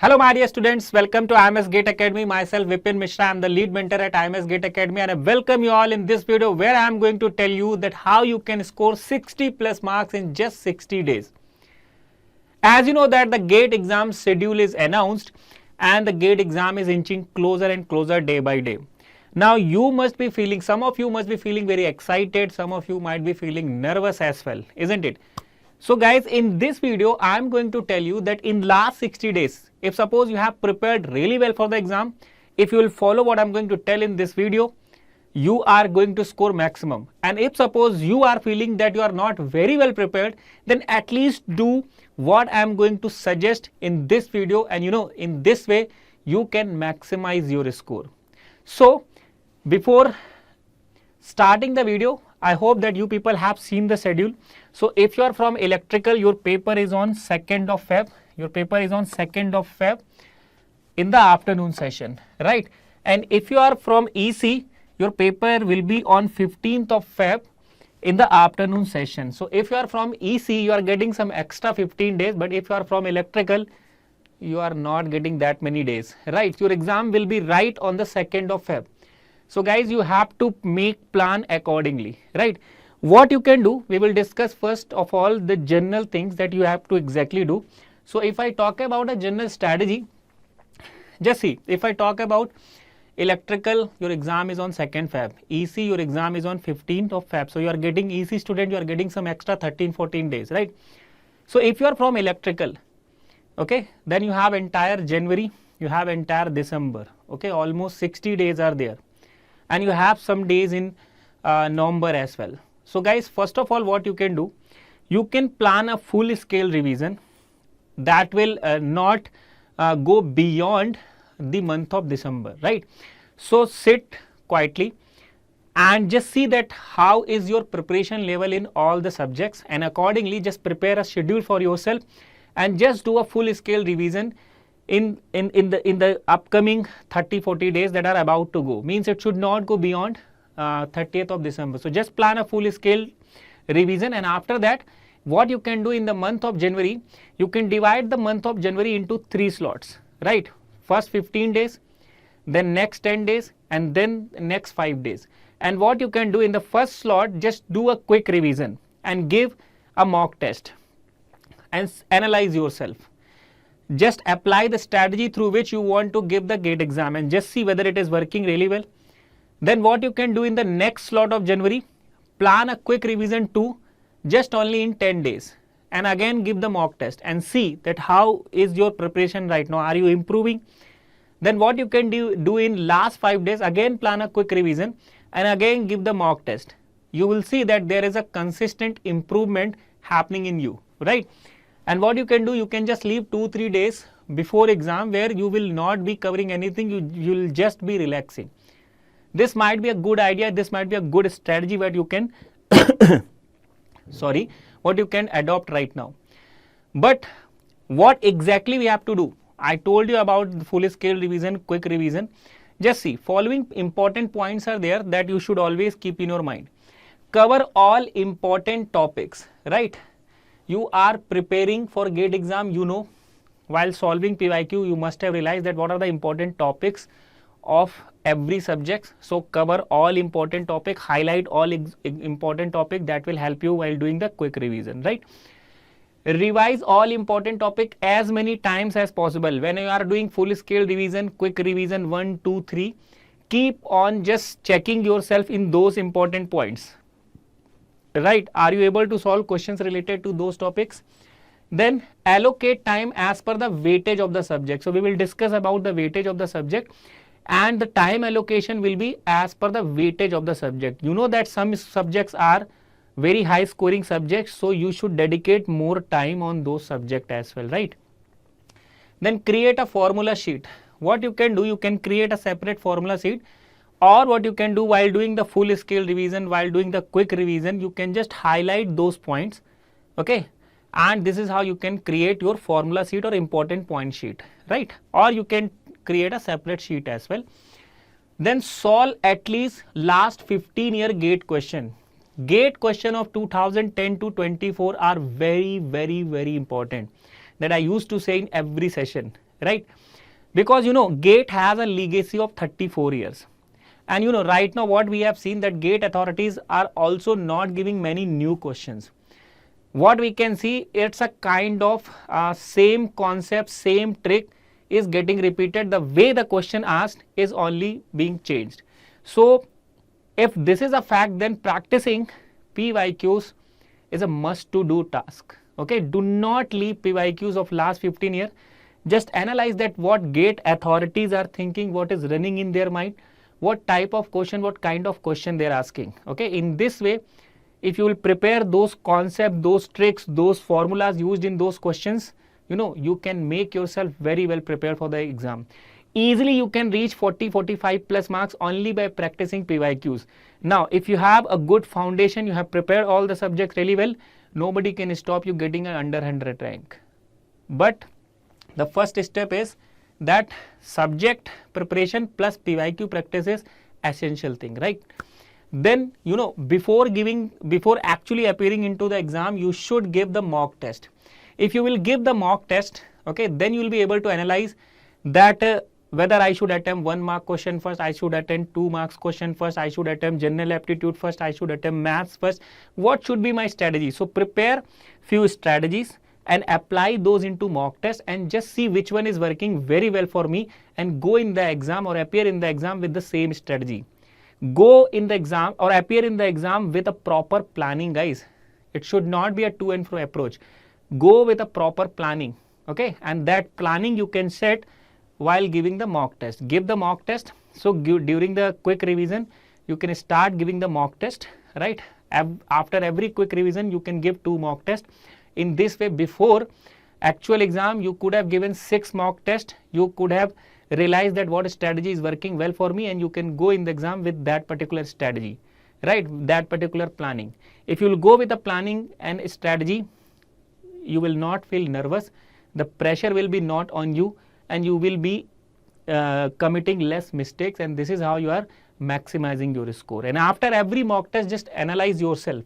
Hello my dear students, welcome to IMS Gate Academy. Myself Vipin Mishra, I am the lead mentor at IMS Gate Academy and I welcome you all in this video where I am going to tell you that how you can score 60 plus marks in just 60 days. As you know that the GATE exam schedule is announced and the GATE exam is inching closer and closer day by day. Now you must be feeling, some of you must be feeling very excited, some of you might be feeling nervous as well, isn't it? So guys, in this video, I am going to tell you that in last 60 days, if suppose you have prepared really well for the exam, if you will follow what I am going to tell in this video, you are going to score maximum. And if suppose you are feeling that you are not very well prepared, then at least do what I am going to suggest in this video, and in this way, you can maximize your score. So before starting the video, I hope that you people have seen the schedule. So if you are from electrical, your paper is on 2nd of Feb. Your paper is on 2nd of Feb in the afternoon session, right? And if you are from EC, your paper will be on 15th of Feb in the afternoon session. So if you are from EC, you are getting some extra 15 days, but if you are from electrical, you are not getting that many days, right? Your exam will be right on the 2nd of Feb. So guys, you have to make plan accordingly, right? What you can do, we will discuss first of all the general things that you have to exactly do. So if I talk about a general strategy, just see, if I talk about electrical, your exam is on 2nd Feb. EC, your exam is on 15th of Feb. So you are getting EC student, you are getting some extra 13-14 days, right? So if you are from electrical, okay, then you have entire January, you have entire December, okay, almost 60 days are there. And you have some days in November as well. So guys, first of all, what you can do, you can plan a full scale revision that will not go beyond the month of December, right? So sit quietly and just see that how is your preparation level in all the subjects, and accordingly just prepare a schedule for yourself and just do a full scale revision in the upcoming 30-40 days that are about to go. Means it should not go beyond 30th of December. So just plan a full scale revision, and after that what you can do in the month of January, you can divide the month of January into 3 slots, right? First 15 days, then next 10 days, and then next 5 days. And what you can do in the first slot, just do a quick revision and give a mock test and analyze yourself. Just apply the strategy through which you want to give the GATE exam and just see whether it is working really well. Then what you can do in the next slot of January, plan a quick revision too, just only in 10 days, and again give the mock test and see that how is your preparation right now, are you improving? Then what you can do in last 5 days, again plan a quick revision and again give the mock test. You will see that there is a consistent improvement happening in you, right? And what you can do, you can just leave 2-3 days before exam where you will not be covering anything, you will just be relaxing. This might be a good idea, this might be a good strategy that you can what you can adopt right now. But what exactly we have to do? I told you about the full scale revision, quick revision. Just see, following important points are there that you should always keep in your mind. Cover all important topics, right? You are preparing for GATE exam, while solving PYQ, you must have realized that what are the important topics of every subject. So cover all important topic, highlight all important topic, that will help you while doing the quick revision, right? Revise all important topic as many times as possible. When you are doing full scale revision, quick revision 1, 2, 3, keep on just checking yourself in those important points. Right, are you able to solve questions related to those topics? Then allocate time as per the weightage of the subject. So we will discuss about the weightage of the subject, and the time allocation will be as per the weightage of the subject. You know that some subjects are very high scoring subjects, so you should dedicate more time on those subjects as well, right? Then create a formula sheet. What you can do, you can create a separate formula sheet. Or what you can do while doing the full scale revision, while doing the quick revision, you can just highlight those points, okay? And this is how you can create your formula sheet or important point sheet, right? Or you can create a separate sheet as well. Then solve at least last 15-year GATE question. GATE question of 2010 to 24 are very, very, very important. That I used to say in every session, right? Because GATE has a legacy of 34 years. And right now what we have seen, that GATE authorities are also not giving many new questions. What we can see, it's a kind of same concept, same trick is getting repeated. The way the question asked is only being changed. So if this is a fact, then practicing PYQs is a must to do task. Okay, do not leave PYQs of last 15 years. Just analyze that what GATE authorities are thinking, what is running in their mind, what type of question, what kind of question they are asking. Okay, in this way, if you will prepare those concepts, those tricks, those formulas used in those questions, you can make yourself very well prepared for the exam. Easily you can reach 40-45 plus marks only by practicing PYQs. Now, if you have a good foundation, you have prepared all the subjects really well, nobody can stop you getting an under 100 rank. But the first step is that subject preparation plus PYQ practice is essential thing, right? Then before actually appearing into the exam, you should give the mock test. If you will give the mock test, okay, then you will be able to analyze that whether I should attempt 1 mark question first, I should attempt 2 marks question first, I should attempt general aptitude first, I should attempt maths first. What should be my strategy? So prepare few strategies and apply those into mock test and just see which one is working very well for me, and go in the exam or appear in the exam with the same strategy. Go in the exam or appear in the exam with a proper planning, guys. It should not be a to and fro approach. Go with a proper planning, okay, and that planning you can set while giving the mock test. Give the mock test. So during the quick revision, you can start giving the mock test, right? After every quick revision, you can give 2 mock tests. In this way, before actual exam, you could have given 6 mock tests. You could have realized that what strategy is working well for me, and you can go in the exam with that particular strategy, right? That particular planning. If you will go with the planning and strategy, you will not feel nervous. The pressure will be not on you, and you will be committing less mistakes, and this is how you are maximizing your score. And after every mock test, just analyze yourself.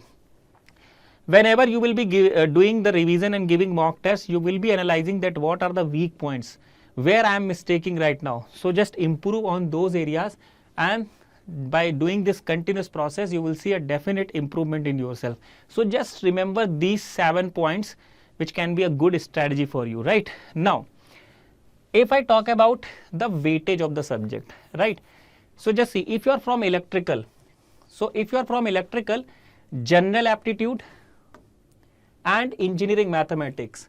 Whenever you will be doing the revision and giving mock tests, you will be analyzing that what are the weak points, where I am mistaking right now. So just improve on those areas, and by doing this continuous process, you will see a definite improvement in yourself. So just remember these 7 points, which can be a good strategy for you, right? Now, if I talk about the weightage of the subject, right? So just see, if you are from electrical, general aptitude and engineering mathematics,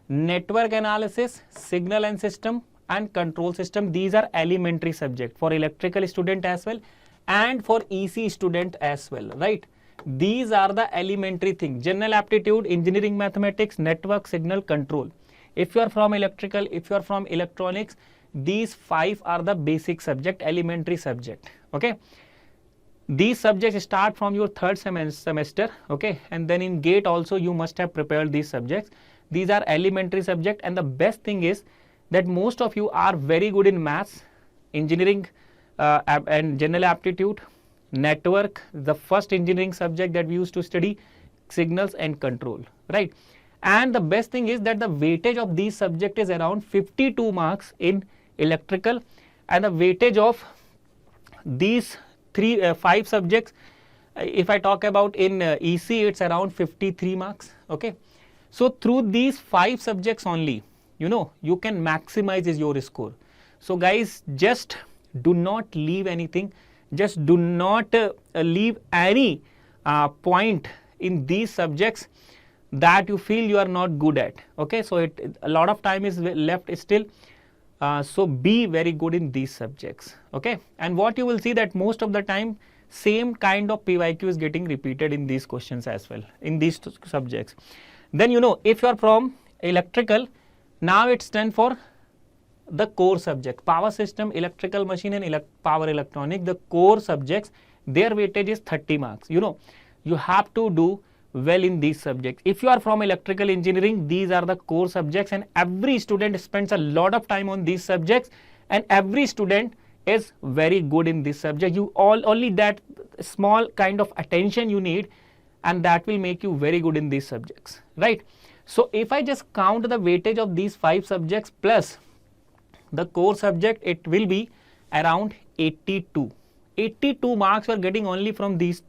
network analysis, signal and system, and control system, these are elementary subject for electrical student as well and for EC student as well, right? These are the elementary things: general aptitude, engineering mathematics, network, signal, control. If you are from electrical, if you are from electronics, these 5 are the basic subject, elementary subject, okay? These subjects start from your 3rd semester, okay? And then in GATE also you must have prepared these subjects. These are elementary subject, and the best thing is that most of you are very good in maths, engineering and general aptitude, network, the first engineering subject that we used to study, signals and control, right? And the best thing is that the weightage of these subjects is around 52 marks in electrical, and the weightage of these 5 subjects, if I talk about in EC, it's around 53 marks, okay? So through these 5 subjects only, you can maximize your score. So guys, just do not leave anything, just do not leave any point in these subjects that you feel you are not good at, okay? So a lot of time is left still, so be very good in these subjects, okay? And what you will see that most of the time same kind of PYQ is getting repeated in these questions as well, in these subjects. Then if you are from electrical, now it's done for the core subject, power system, electrical machine and power electronic, the core subjects, their weightage is 30 marks. You have to do well in these subjects. If you are from electrical engineering, these are the core subjects, and every student spends a lot of time on these subjects, and every student is very good in this subject. Only that small kind of attention you need, and that will make you very good in these subjects, right? So if I just count the weightage of these 5 subjects plus the core subject, it will be around 82. 82 marks you are getting only from these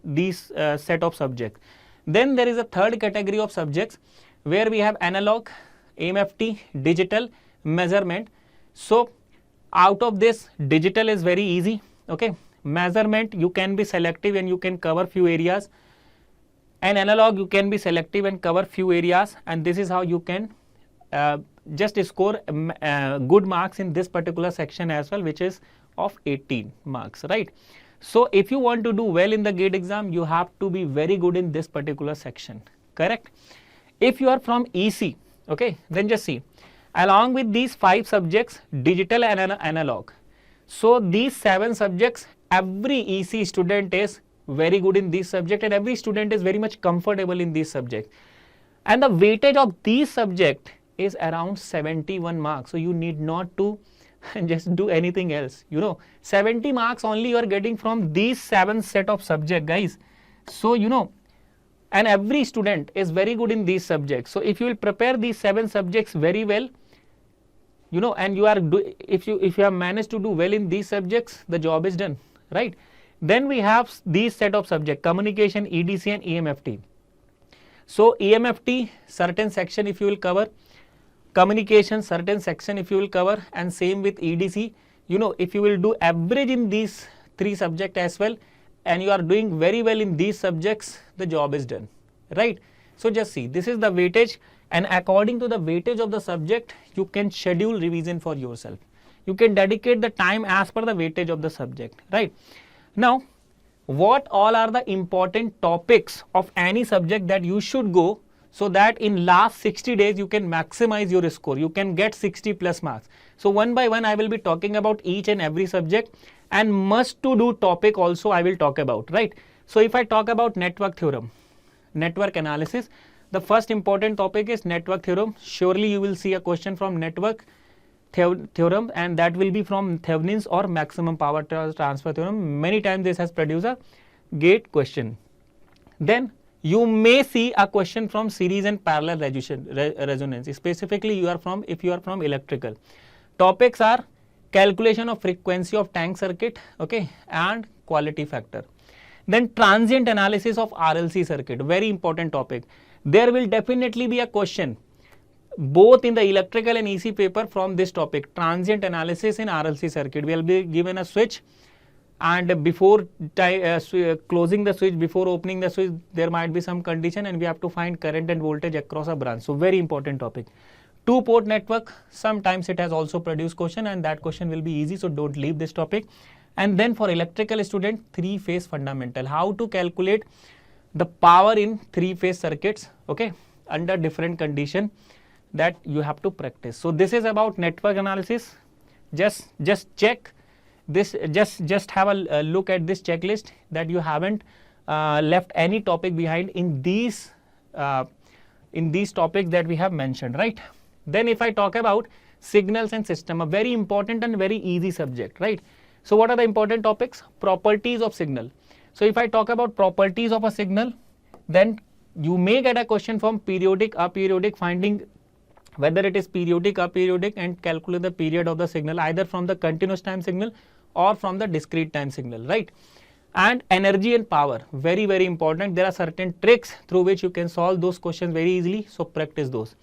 set of subjects. Then there is a third category of subjects where we have analog, EMFT, digital, measurement. So out of this, digital is very easy. Okay, measurement you can be selective and you can cover few areas, and analog you can be selective and cover few areas, and this is how you can just score good marks in this particular section as well, which is of 18 marks, right? So if you want to do well in the GATE exam, you have to be very good in this particular section, correct? If you are from EC, okay, then just see, along with these 5 subjects, digital and analog, so these 7 subjects, every EC student is very good in this subject, and every student is very much comfortable in this subject, and the weightage of these subject is around 71 marks. So you need not to just do anything else, 70 marks only you are getting from these 7 set of subject, guys. So and every student is very good in these subjects. So if you will prepare these 7 subjects very well, and you are if you have managed to do well in these subjects, the job is done, right? Then we have these set of subject, communication, EDC and EMFT. So EMFT, certain section if you will cover, communication, certain section if you will cover, and same with EDC. If you will do average in these 3 subjects as well, and you are doing very well in these subjects, the job is done, right? So just see, this is the weightage, and according to the weightage of the subject, you can schedule revision for yourself. You can dedicate the time as per the weightage of the subject, right? Now, what all are the important topics of any subject that you should go, so that in last 60 days you can maximize your score, you can get 60 plus marks. So one by one I will be talking about each and every subject, and must to do topic also I will talk about, right? So if I talk about network theorem, network analysis, the first important topic is network theorem. Surely you will see a question from network theorem, and that will be from Thevenin's or maximum power transfer theorem. Many times this has produced a GATE question. Then you may see a question from series and parallel resonance. Specifically, if you are from electrical. Topics are calculation of frequency of tank circuit, okay, and quality factor. Then transient analysis of RLC circuit, very important topic. There will definitely be a question both in the electrical and EC paper from this topic, transient analysis in RLC circuit. We will be given a switch, and before closing the switch, before opening the switch, there might be some condition, and we have to find current and voltage across a branch. So very important topic. 2-port network, sometimes it has also produced question, and that question will be easy, so don't leave this topic. And then for electrical student, 3-phase fundamental, how to calculate the power in 3-phase circuits, okay, under different condition, that you have to practice. So this is about network analysis. Just check this, just have a look at this checklist, that you haven't left any topic behind in these topics that we have mentioned, right? Then if I talk about signals and system, a very important and very easy subject, right? So what are the important topics? Properties of signal. So if I talk about properties of a signal, then you may get a question from periodic, aperiodic, finding whether it is periodic, aperiodic, and calculate the period of the signal, either from the continuous time signal or from the discrete time signal, right? And energy and power, very, very important. There are certain tricks through which you can solve those questions very easily, so practice those.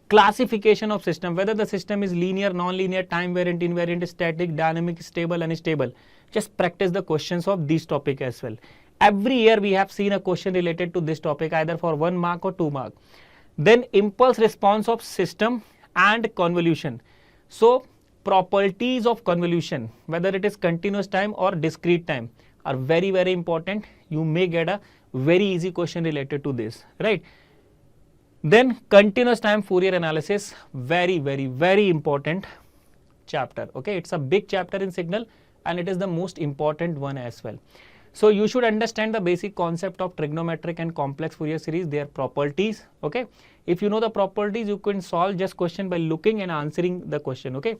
Classification of system, whether the system is linear, non-linear, time variant, invariant, static, dynamic, stable, unstable. Just practice the questions of this topic as well. Every year we have seen a question related to this topic, either for 1 mark or 2 mark. Then impulse response of system and convolution. So properties of convolution, whether it is continuous time or discrete time, are very, very important. You may get a very easy question related to this, right? Then continuous time Fourier analysis, very, very, very important chapter, okay? It's a big chapter in signal, and it is the most important one as well. So you should understand the basic concept of trigonometric and complex Fourier series, their properties, okay? If you know the properties, you can solve just question by looking and answering the question, okay?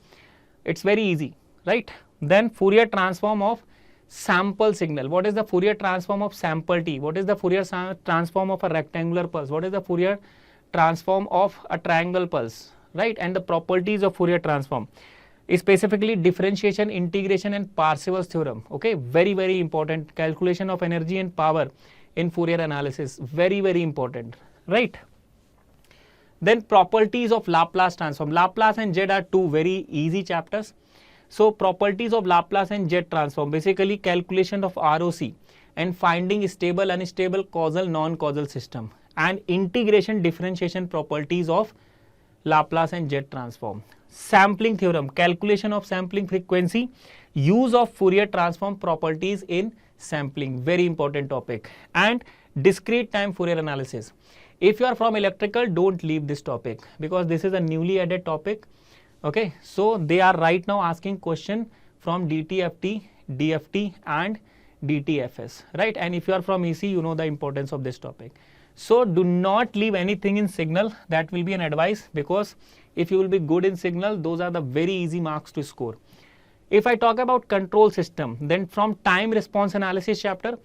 It's very easy, right? Then Fourier transform of sample signal. What is the Fourier transform of sample T? What is the Fourier transform of a rectangular pulse? What is the Fourier transform of a triangle pulse, right? And the properties of Fourier transform. specifically differentiation, integration and Parseval's theorem. Okay, very important. Calculation of energy and power in Fourier analysis, very important, right? Then properties of Laplace transform. Laplace and Z are two very easy chapters. So properties of Laplace and Z transform, basically calculation of ROC and finding stable, unstable, causal, non-causal system, and integration, differentiation properties of Laplace and Z transform. Sampling theorem, calculation of sampling frequency, use of Fourier transform properties in sampling, very important topic, and discrete time Fourier analysis. If you are from electrical, don't leave this topic because this is a newly added topic. Okay, so they are right now asking question from DTFT, DFT and DTFS, right? And if you are from EC, you know the importance of this topic. So do not leave anything in signal. That will be an advice, because if you will be good in signal, those are the very easy marks to score. If I talk about control system, then from time response analysis chapter,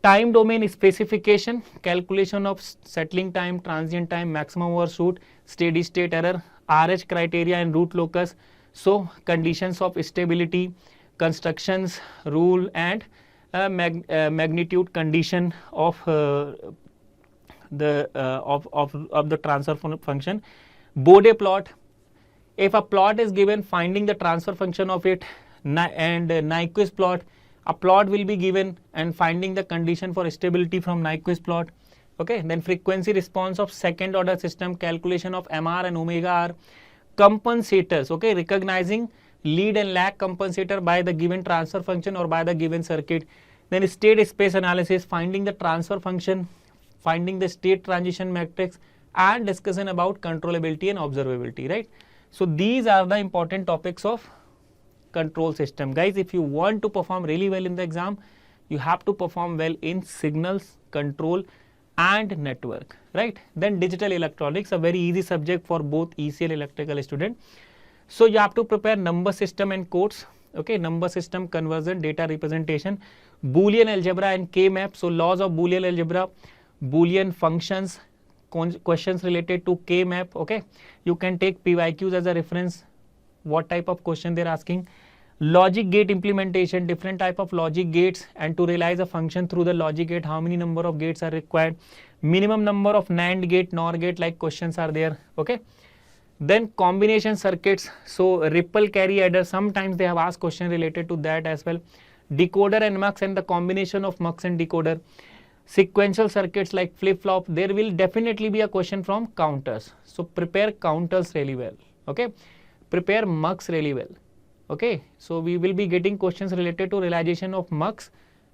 time domain specification, calculation of settling time, transient time, maximum overshoot, steady state error, RH criteria and root locus, so conditions of stability, constructions, rule and magnitude condition of the transfer function. Bode plot, if a plot is given, finding the transfer function of it, and Nyquist plot, a plot will be given and finding the condition for stability from Nyquist plot. Okay, then frequency response of second order system, calculation of MR and omega R, compensators, okay, recognizing lead and lag compensator by the given transfer function or by the given circuit. Then state space analysis, finding the transfer function, finding the state transition matrix, and discussion about controllability and observability, right? So these are the important topics of control system. Guys, if you want to perform really well in the exam, you have to perform well in signals, control and network, right? Then digital electronics, a very easy subject for both EC and electrical student. So you have to prepare number system and codes, okay, number system, conversion, data representation, Boolean algebra and K-map. So laws of Boolean algebra, Boolean functions, questions related to K-map, okay. You can take PYQs as a reference, what type of question they are asking. Logic gate implementation, different type of logic gates, and to realize a function through the logic gate, how many number of gates are required, minimum number of NAND gate, NOR gate, like questions are there, okay. Then combination circuits, so ripple carry adder, sometimes they have asked question related to that as well. Decoder and mux and the combination of mux and decoder. Sequential circuits like flip-flop, there will definitely be a question from counters. So prepare counters really well, okay. Prepare mux really well, okay. So we will be getting questions related to realization of mux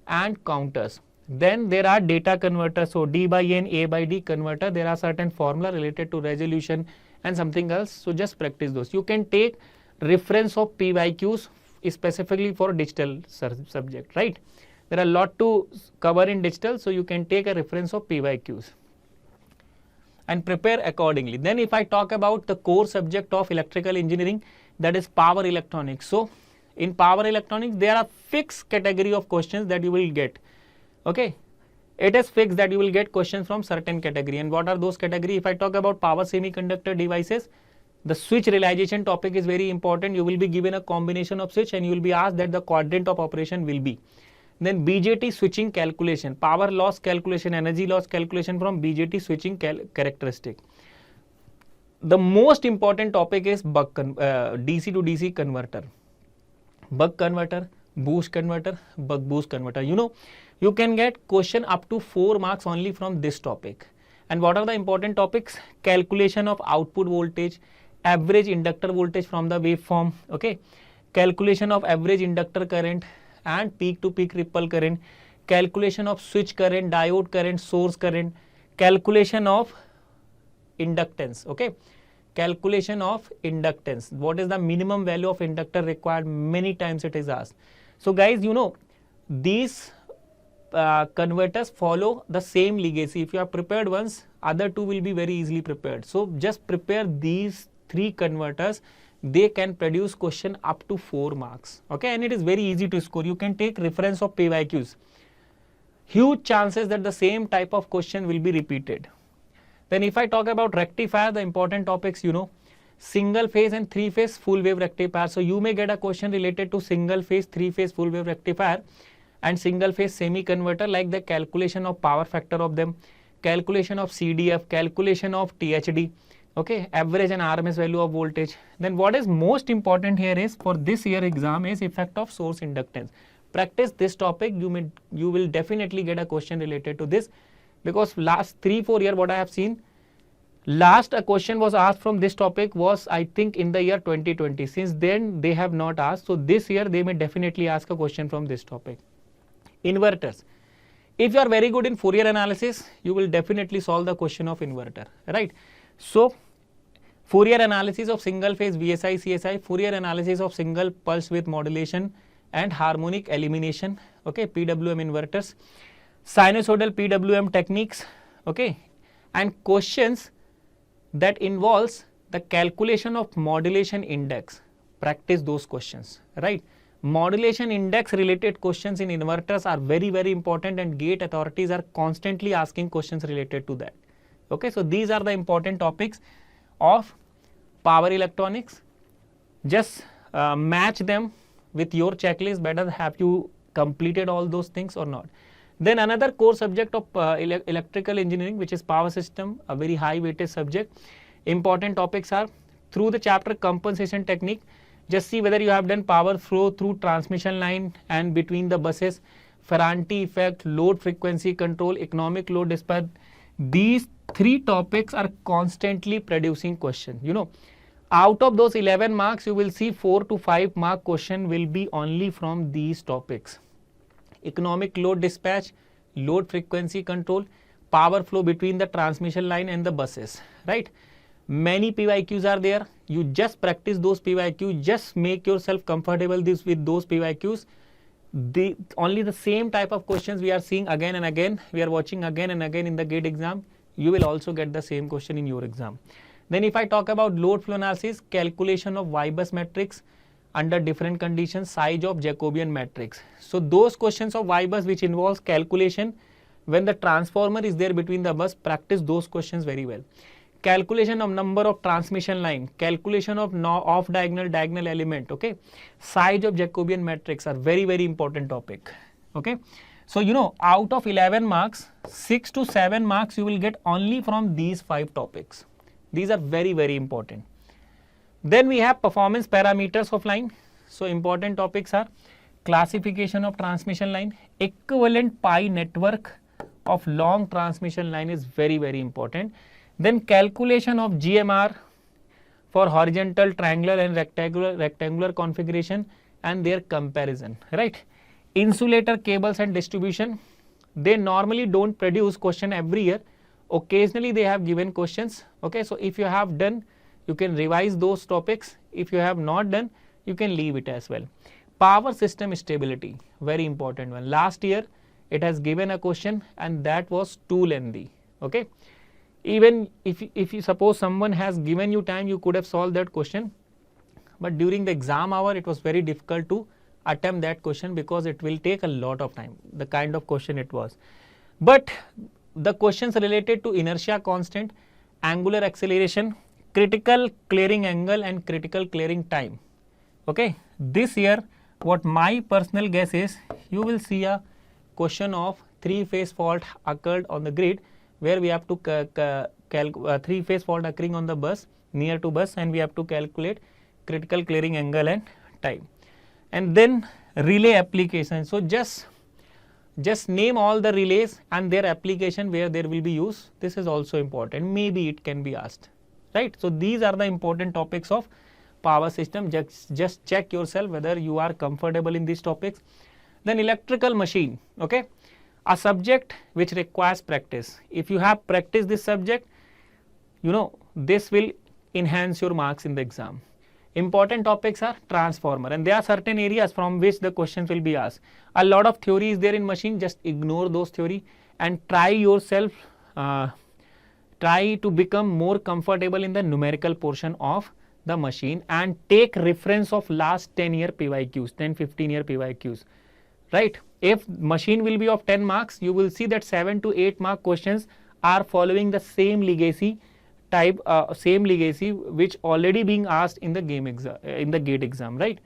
and counters. Then there are data converters, so D by N, A by D converter, there are certain formula related to resolution and something else, so just practice those. You can take reference of PYQs specifically for digital subject, right? There are a lot to cover in digital, so you can take a reference of PYQs and prepare accordingly. Then if I talk about the core subject of electrical engineering, that is power electronics. So in power electronics, there are fixed category of questions that you will get, okay. It is fixed that you will get questions from certain category. And what are those category? If I talk about power semiconductor devices, the switch realization topic is very important. You will be given a combination of switch and you will be asked that the quadrant of operation will be. Then BJT switching calculation, power loss calculation, energy loss calculation from BJT switching characteristic. The most important topic is buck DC to DC converter, buck converter, boost converter, buck boost converter. You know, you can get question up to 4 marks only from this topic. And what are the important topics? Calculation of output voltage, average inductor voltage from the waveform, okay. Calculation of average inductor current and peak to peak ripple current, calculation of switch current, diode current, source current, calculation of inductance, okay. Calculation of inductance, what is the minimum value of inductor required, many times it is asked. So guys, you know, these converters follow the same legacy. If you are prepared once, other two will be very easily prepared. So just prepare these 3 converters, they can produce question up to 4 marks, okay. And it is very easy to score. You can take reference of PYQs. Huge chances that the same type of question will be repeated. Then if I talk about rectifier, the important topics, you know, single phase and three phase full wave rectifier. So you may get a question related to single phase, three phase full wave rectifier and single phase semi converter, like the calculation of power factor of them, calculation of CDF, calculation of THD, okay, average and RMS value of voltage. Then what is most important here is for this year exam is effect of source inductance. Practice this topic, you will definitely get a question related to this, because last 3-4 years what I have seen, last a question was asked from this topic was I think in the year 2020. Since then they have not asked. So this year they may definitely ask a question from this topic. Inverters. If you are very good in Fourier analysis, you will definitely solve the question of inverter, right? So Fourier analysis of single phase VSI, CSI, Fourier analysis of single pulse width modulation and harmonic elimination, okay, PWM inverters, sinusoidal PWM techniques, okay, and questions that involves the calculation of modulation index. Practice those questions, right? Modulation index related questions in inverters are very, very important, and gate authorities are constantly asking questions related to that. Okay, so these are the important topics of power electronics. Just match them with your checklist, whether have you completed all those things or not. Then another core subject of electrical engineering, which is power system, a very high weightage subject. Important topics are through the chapter compensation technique. Just see whether you have done power flow through transmission line and between the buses, Ferranti effect, load frequency control, economic load dispatch. These three topics are constantly producing questions. You know, out of those 11 marks, you will see 4 to 5 mark question will be only from these topics. Economic load dispatch, load frequency control, power flow between the transmission line and the buses, right? Many PYQs are there. You just practice those PYQs, just make yourself comfortable with those PYQs. Only the same type of questions we are seeing again and again, we are watching again and again in the gate exam. You will also get the same question in your exam. Then if I talk about load flow analysis, calculation of Y-bus matrix under different conditions, size of Jacobian matrix. So those questions of Y-bus which involves calculation when the transformer is there between the bus, practice those questions very well. Calculation of number of transmission line, calculation of off diagonal element, okay, size of Jacobian matrix are very, very important topic, okay. So you know, out of 11 marks, 6 to 7 marks you will get only from these 5 topics. These are very, very important. Then we have performance parameters of line. So important topics are classification of transmission line, equivalent pi network of long transmission line is very, very important. Then calculation of GMR for horizontal, triangular and rectangular configuration and their comparison, right? Insulator cables and distribution, they normally don't produce question every year. Occasionally they have given questions, okay. So if you have done, you can revise those topics. If you have not done, you can leave it as well. Power system stability, very important one. Last year it has given a question and that was too lengthy, okay. Even if you suppose someone has given you time, you could have solved that question, but during the exam hour it was very difficult to attempt that question because it will take a lot of time, the kind of question it was. But the questions related to inertia constant, angular acceleration, critical clearing angle and critical clearing time, okay. This year what my personal guess is, you will see a question of 3-phase fault occurred on the grid, where we have to 3-phase fault occurring on the bus, near to bus, and we have to calculate critical clearing angle and time. And then relay application. So just name all the relays and their application where there will be use. This is also important. Maybe it can be asked, right? So these are the important topics of power system. Just check yourself whether you are comfortable in these topics. Then electrical machine, okay, a subject which requires practice. If you have practiced this subject, you know, this will enhance your marks in the exam. Important topics are transformer, and there are certain areas from which the questions will be asked. A lot of theory is there in machine, just ignore those theory and try yourself, try to become more comfortable in the numerical portion of the machine and take reference of last 10-year PYQs, 10-15 year PYQs, right? If machine will be of 10 marks, you will see that 7 to 8 mark questions are following the same legacy type, same legacy which already being asked in the GATE exam, right?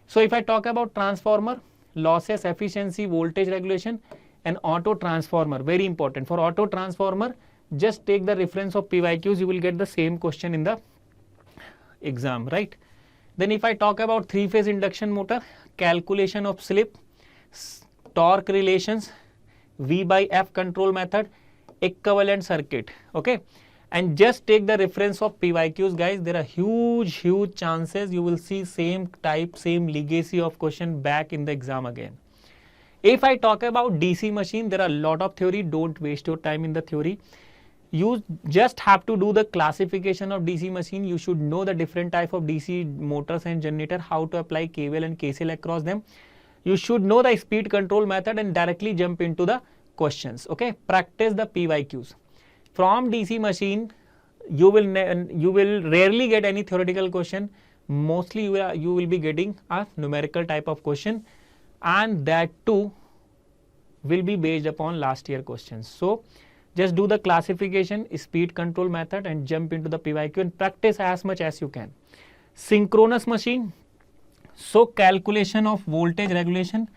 So if I talk about transformer, losses, efficiency, voltage regulation, and auto transformer, very important. For auto transformer, just take the reference of PYQs, you will get the same question in the exam, right? Then if I talk about three-phase induction motor, calculation of slip, torque relations, V by F control method, equivalent circuit, okay? And just take the reference of PYQs, guys. There are huge chances you will see same type, same legacy of question back in the exam again. If I talk about DC machine, there are a lot of theory. Don't waste your time in the theory. You just have to do the classification of DC machine. You should know the different type of DC motors and generator, how to apply KVL and KCL across them. You should know the speed control method and directly jump into the questions, okay? Practice the PYQs. From DC machine, you will rarely get any theoretical question. Mostly you will be getting a numerical type of question, and that too will be based upon last year questions. So just do the classification, speed control method, and jump into the PYQ and practice as much as you can. Synchronous machine, so calculation of voltage regulation,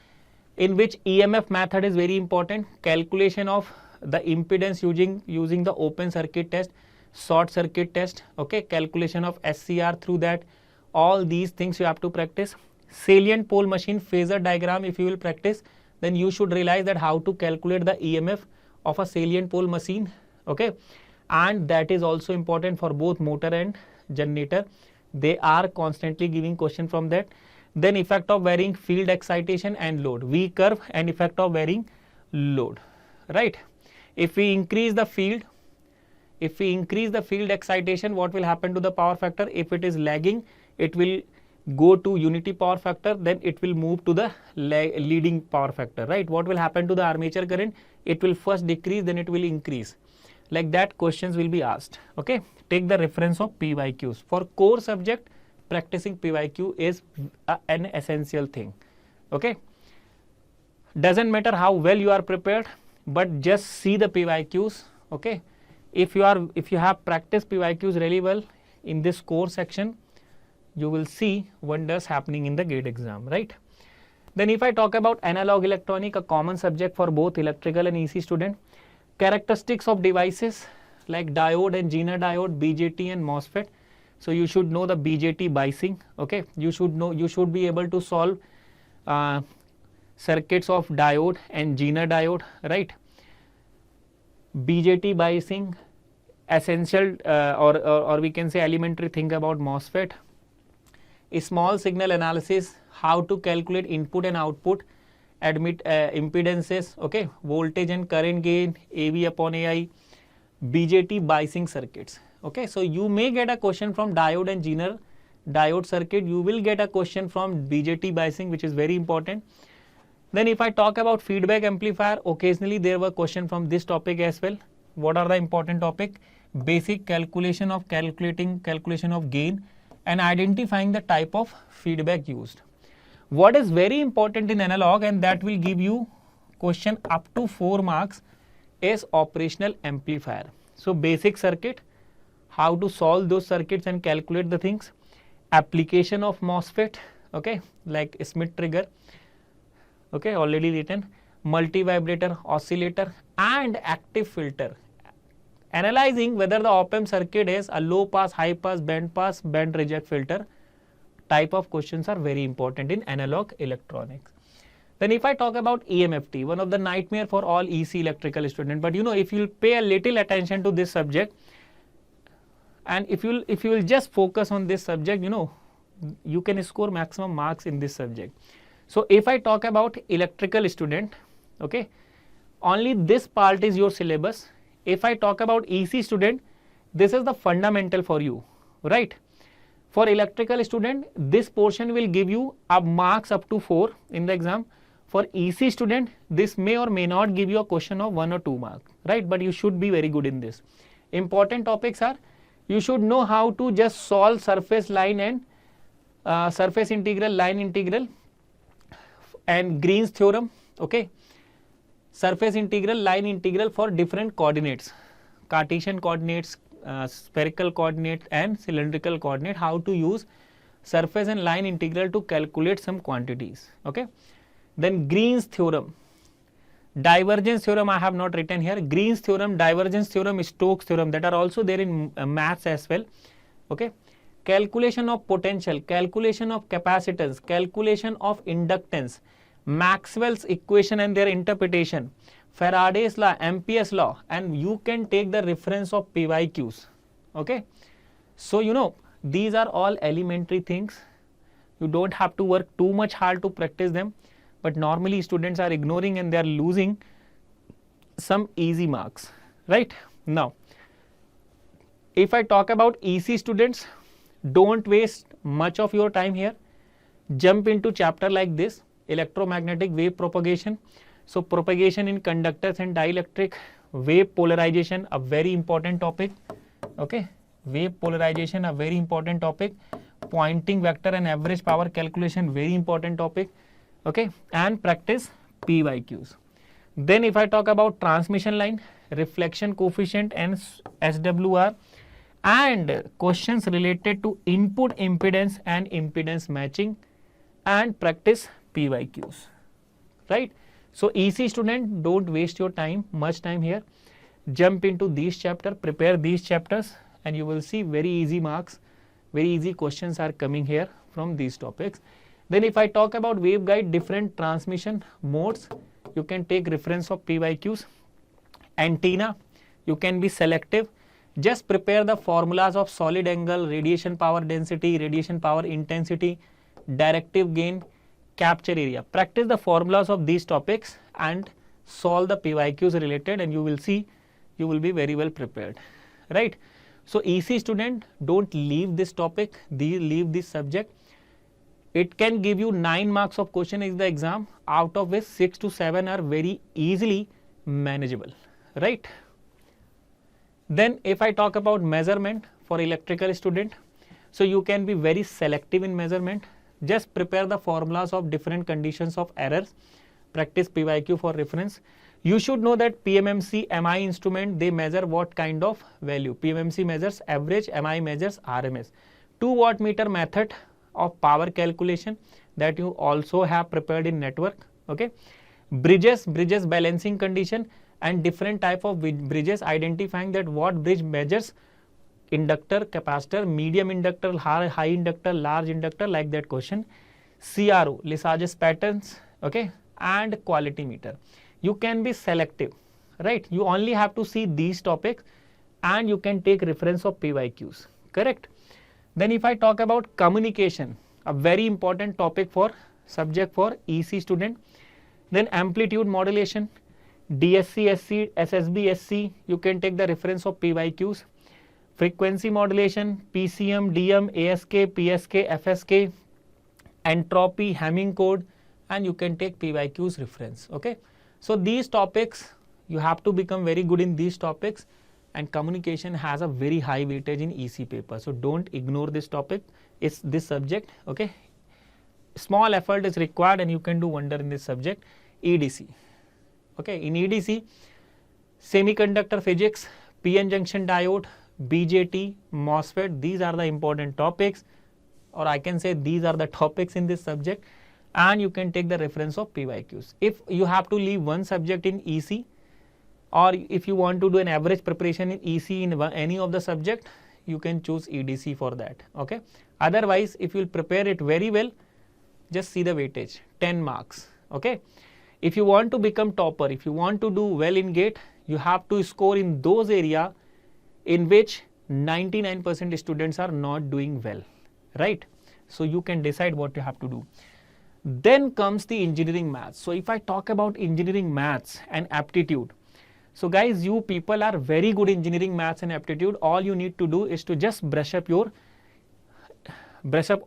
in which EMF method is very important. Calculation of the impedance using the open circuit test, short circuit test, okay? Calculation of SCR through that. All these things you have to practice. Salient pole machine phasor diagram, if you will practice, then you should realize that how to calculate the EMF of a salient pole machine, okay? And that is also important for both motor and generator. They are constantly giving question from that. Then effect of varying field excitation and load, V curve, and effect of varying load, right? If we increase the field excitation, what will happen to the power factor? If it is lagging, it will go to unity power factor, then it will move to the leading power factor, right? What will happen to the armature current? It will first decrease, then it will increase. Like that questions will be asked, okay? Take the reference of PYQs. For core subject, practicing PYQ is an essential thing, okay? Doesn't matter how well you are prepared, but just see the PYQs, okay? If you have practiced PYQs really well in this core section, you will see wonders happening in the GATE exam, right? Then if I talk about analog electronic, a common subject for both electrical and EC student, characteristics of devices like diode and Zener diode, BJT and MOSFET. So you should know the BJT biasing, okay? You should be able to solve circuits of diode and Zener diode, right? BJT biasing, essential or we can say elementary thing about MOSFET. A small signal analysis, how to calculate input and output, impedances, okay? Voltage and current gain, AV upon AI, BJT biasing circuits, okay? So you may get a question from diode and Zener diode circuit. You will get a question from BJT biasing, which is very important. Then if I talk about feedback amplifier, occasionally there were questions from this topic as well. What are the important topic? Basic calculation of gain and identifying the type of feedback used. What is very important in analog, and that will give you question up to 4 marks, is operational amplifier. So basic circuit, how to solve those circuits and calculate the things. Application of MOSFET, okay, like Smith trigger, okay, already written. Multi-vibrator, oscillator and active filter. Analyzing whether the op-amp circuit is a low pass, high pass, band reject filter type of questions are very important in analog electronics. Then if I talk about EMFT, one of the nightmare for all EC electrical student, but you know, if you pay a little attention to this subject and if you will just focus on this subject, you know, you can score maximum marks in this subject. So if I talk about electrical student, okay, only this part is your syllabus. If I talk about EC student, this is the fundamental for you, right? For electrical student, this portion will give you marks up to 4 in the exam. For EC student, this may or may not give you a question of 1 or 2 marks, right? But you should be very good in this. Important topics are, you should know how to just solve surface line and surface integral, line integral and Green's theorem, okay? Surface integral, line integral for different coordinates, Cartesian coordinates, spherical coordinate and cylindrical coordinate, how to use surface and line integral to calculate some quantities. Okay. Then Green's theorem, divergence theorem I have not written here, Green's theorem, divergence theorem, Stokes theorem, that are also there in maths as well. Okay. Calculation of potential, calculation of capacitance, calculation of inductance, Maxwell's equation and their interpretation, Faraday's law, Ampere's law, and you can take the reference of PYQs. Okay. So, you know, these are all elementary things. You don't have to work too much hard to practice them, but normally students are ignoring and they are losing some easy marks, right? Now, if I talk about EC students, don't waste much of your time here. Jump into chapter like this, electromagnetic wave propagation. So, propagation in conductors and dielectric, wave polarization, a very important topic. Okay, wave polarization, a very important topic. Pointing vector and average power calculation, very important topic. Okay, and practice PYQs. Then if I talk about transmission line, reflection coefficient and SWR, and questions related to input impedance and impedance matching, and practice PYQs, right? So, EC student, don't waste your time, much time here. Jump into these chapters, prepare these chapters, and you will see very easy marks, very easy questions are coming here from these topics. Then if I talk about waveguide, different transmission modes, you can take reference of PYQs. Antenna, you can be selective. Just prepare the formulas of solid angle, radiation power density, radiation power intensity, directive gain, capture area. Practice the formulas of these topics and solve the PYQs related, and you will see you will be very well prepared, right? So, EC student, don't leave this topic, leave this subject. It can give you 9 marks of question in the exam, out of which 6 to 7 are very easily manageable, right? Then if I talk about measurement for electrical student, so you can be very selective in measurement. Just prepare the formulas of different conditions of errors, practice PYQ for reference. You should know that PMMC MI instrument, they measure what kind of value. PMMC measures average, MI measures RMS. 2 watt meter method of power calculation that you also have prepared in network. Okay. Bridges balancing condition, and different type of bridges, identifying that what bridge measures inductor, capacitor, medium inductor, high inductor, large inductor, like that question. CRO, Lesage's patterns, okay, and quality meter. You can be selective, right? You only have to see these topics and you can take reference of PYQs, correct? Then if I talk about communication, a very important topic for subject for EC student. Then amplitude modulation, DSC, SC, SSB, SC, you can take the reference of PYQs. Frequency modulation, PCM, DM, ASK, PSK, FSK, entropy, Hamming code, and you can take PYQs reference. Okay. So, these topics, you have to become very good in these topics, and communication has a very high weightage in EC paper. So, don't ignore this topic, it's this subject. Okay. Small effort is required and you can do wonder in this subject. EDC. Okay. In EDC, semiconductor physics, PN junction diode, BJT, MOSFET, these are the important topics, or I can say these are the topics in this subject, and you can take the reference of PYQs. If you have to leave one subject in EC, or if you want to do an average preparation in EC in any of the subject, you can choose EDC for that. Okay. Otherwise, if you will prepare it very well, just see the weightage, 10 marks. Okay. If you want to become topper, if you want to do well in GATE, you have to score in those areas in which 99% students are not doing well, right? So, you can decide what you have to do. Then comes the engineering maths. So, if I talk about engineering maths and aptitude, so guys, you people are very good in engineering maths and aptitude. All you need to do is to just brush up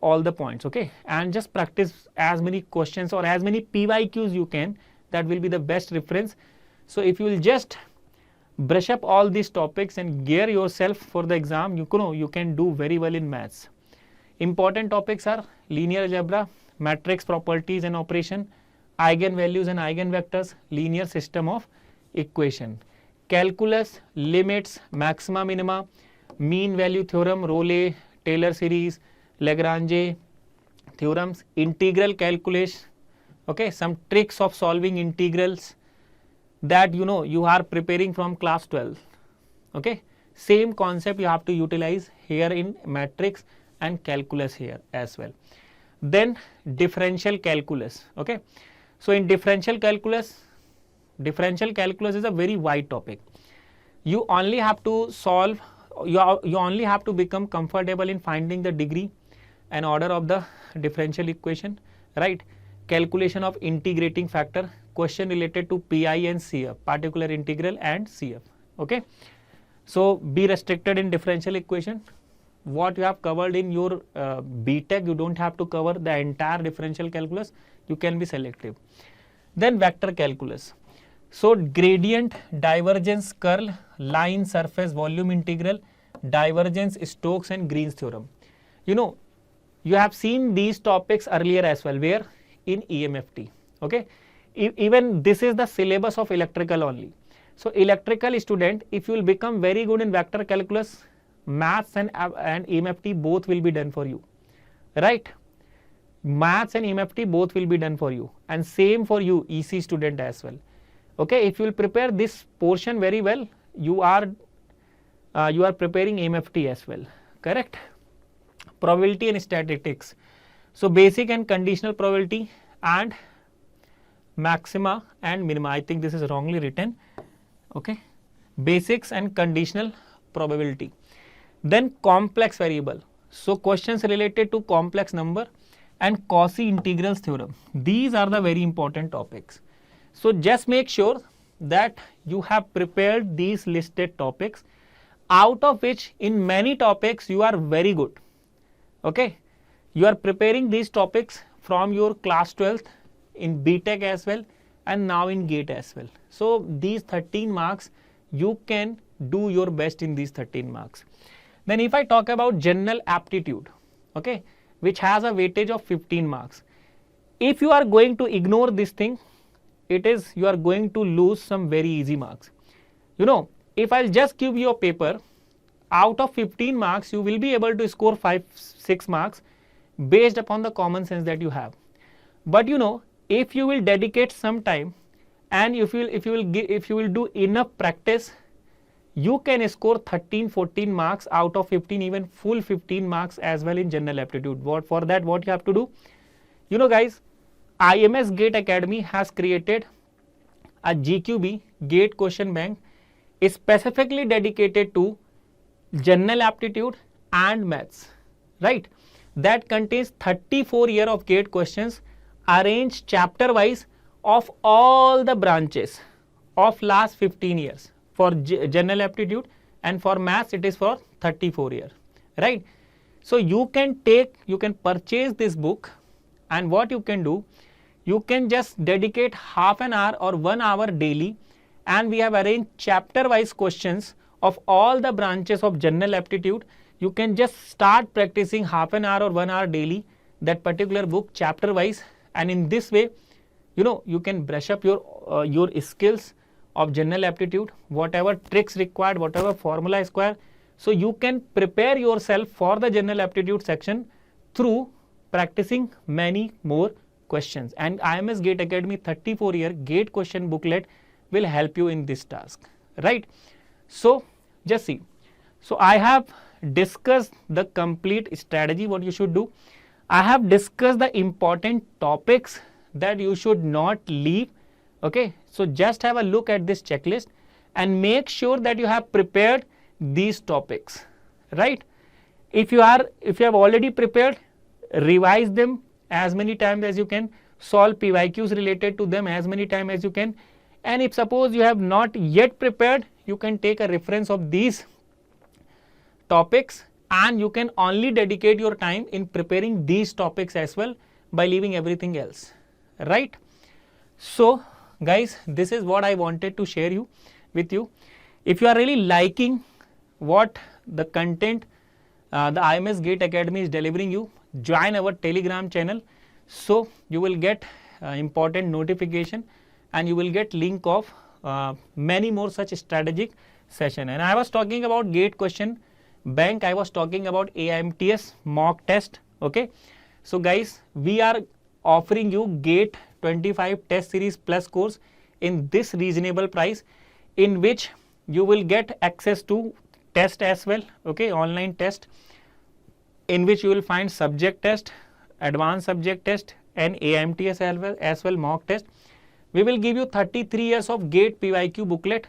all the points, okay, and just practice as many questions or as many PYQs you can. That will be the best reference. So, if you will just brush up all these topics and gear yourself for the exam, you can do very well in maths. Important topics are linear algebra, matrix properties and operation, eigenvalues and eigenvectors, linear system of equation, calculus, limits, maxima, minima, mean value theorem, Rayleigh, Taylor series, Lagrange theorems, integral calculus, okay, some tricks of solving integrals that you are preparing from class 12, okay. Same concept you have to utilize here in matrix and calculus here as well. Then differential calculus, okay. So in differential calculus is a very wide topic. You only have to solve, you only have to become comfortable in finding the degree and order of the differential equation, right? Calculation of integrating factor, question related to PI and CF, particular integral and CF, okay. So be restricted in differential equation. What you have covered in your BTech, you don't have to cover the entire differential calculus, you can be selective. Then vector calculus. So gradient, divergence, curl, line, surface, volume integral, divergence, Stokes and Green's theorem. You have seen these topics earlier as well, where in EMFT, okay. Even this is the syllabus of electrical only. So electrical student, if you will become very good in vector calculus, maths and EMFT both will be done for you, right? Maths and EMFT both will be done for you, and same for you EC student as well, okay. If you will prepare this portion very well, you are preparing EMFT as well, correct. Probability and statistics. So basic and conditional probability and maxima and minima. I think this is wrongly written, okay. Basics and conditional probability. Then complex variable. So questions related to complex number and Cauchy integrals theorem. These are the very important topics. So just make sure that you have prepared these listed topics, out of which in many topics you are very good, okay. You are preparing these topics from your class 12th in BTech as well, and now in GATE as well. So these 13 marks, you can do your best in these 13 marks. Then if I talk about general aptitude, okay, which has a weightage of 15 marks. If you are going to ignore this thing, you are going to lose some very easy marks. If I'll just give you a paper, out of 15 marks, you will be able to score 5-6 marks based upon the common sense that you have. But if you will dedicate some time and if you will do enough practice, you can score 13-14 marks out of 15, even full 15 marks as well in general aptitude. For that, what you have to do? Guys, IMS GATE Academy has created a GQB, GATE question bank, specifically dedicated to general aptitude and maths, right? That contains 34 years of GATE questions arranged chapter wise of all the branches of last 15 years for general aptitude, and for maths it is for 34 years, right? So you can purchase this book, and what you can do, you can just dedicate half an hour or 1 hour daily, and we have arranged chapter wise questions of all the branches of general aptitude. You can just start practicing half an hour or 1 hour daily that particular book chapter wise, and in this way you can brush up your skills of general aptitude, whatever tricks required, whatever formula is required. So you can prepare yourself for the general aptitude section through practicing many more questions, and IMS GATE Academy 34-year GATE question booklet will help you in this task, right? So just see, so I have discussed the complete strategy what you should do. I have discussed the important topics that you should not leave, okay. So just have a look at this checklist and make sure that you have prepared these topics, right? If you have already prepared, revise them as many times as you can, solve PYQs related to them as many times as you can, and if suppose you have not yet prepared, you can take a reference of these topics, and you can only dedicate your time in preparing these topics as well by leaving everything else, right? So guys, this is what I wanted to share with you. If you are really liking what the content the IMS GATE Academy is delivering you, join our Telegram channel, so you will get important notification, and you will get link of many more such strategic session. And I was talking about GATE question bank, I was talking about IMTS mock test. Okay, so guys, we are offering you GATE 25 test series plus course in this reasonable price, in which you will get access to test as well. Okay, online test, in which you will find subject test, advanced subject test, and IMTS as well mock test. We will give you 33 years of GATE PYQ booklet.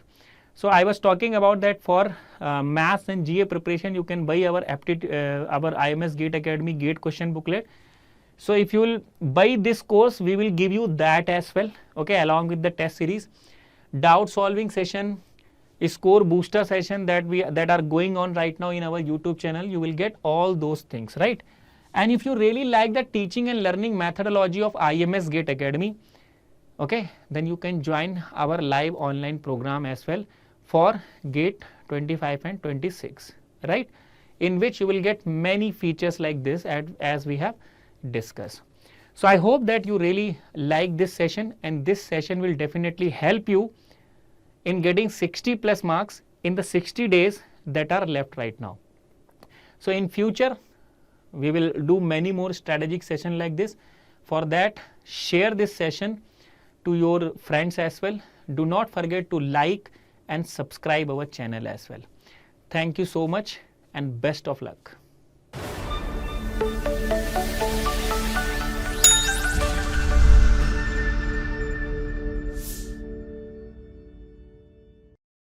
So I was talking about that for maths and GA preparation, you can buy our IMS GATE Academy GATE question booklet. So if you will buy this course, we will give you that as well, okay, along with the test series, doubt solving session, score booster session that are going on right now in our YouTube channel. You will get all those things, right? And if you really like the teaching and learning methodology of IMS GATE Academy, okay, then you can join our live online program as well for GATE 25 and 26, right, in which you will get many features like this as we have discussed. So I hope that you really like this session, and this session will definitely help you in getting 60 plus marks in the 60 days that are left right now. So in future, we will do many more strategic sessions like this. For that, share this session to your friends as well. Do not forget to like and subscribe our channel as well. Thank you so much and best of luck.